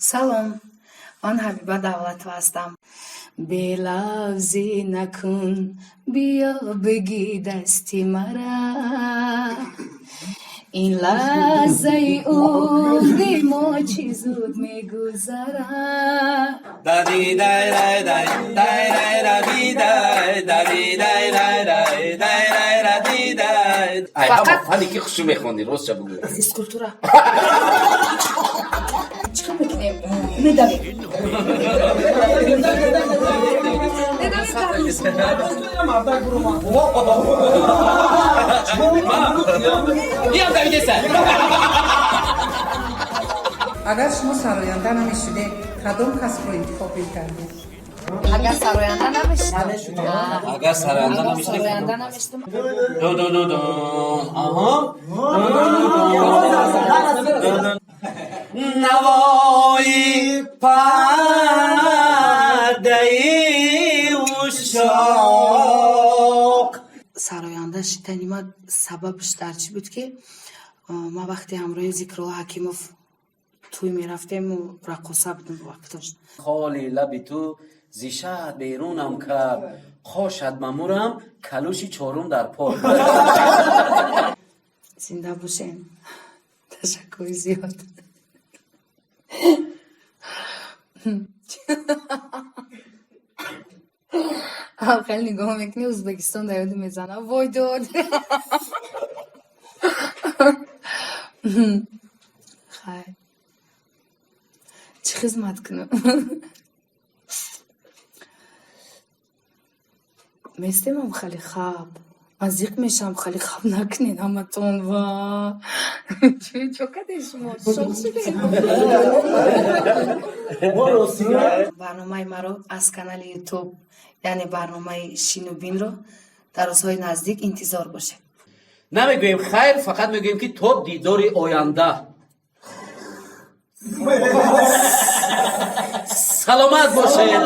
салом, ман Ҳабиба Давлатова ҳастам. белавзӣ накун, биё бигӣ дасти мара, ин лаҳзаи ухди мо чӣ зуд мегузарад. фани ки хушу мехонди ростча бугӯ. Физкультура. Чиқар мекунем? Медавем. Биям давидесан. агар шумо сароянда намешуде кадом касбро интихоб мекардед? Агар сароянда намешудам. Агар сароянда намешудам. Сароянда намешудам. Аҳо. навои пардаи ушоқ. сароянда шидани ман сабабш дар чӣ буд ки ман вақте ҳамроҳи Зикрулло Ҳакимов туй мерафтему рақоса будам вақт дошт. холи лаби ту зишаҳ берунам кард, қошад мамурам калуши чорум дар пой. зинда бошен. ташаккури зиёд. خیلی نگاه میکنی ازبکستان در یاد میزنه وای داد. خیلی چی خدمت کنم؟ میستم هم خیلی خواب مزیق میشم خیلی خواب نکنین همه تون و چو کده شما شوق شده. برنامه مرا از کانال یوتیوب یعنی برنامه شینوبینро дар рӯзҳои наздик интизор бошед. намегӯем хайр, фақат мегӯем ки то дидори оянда. саломат бошед.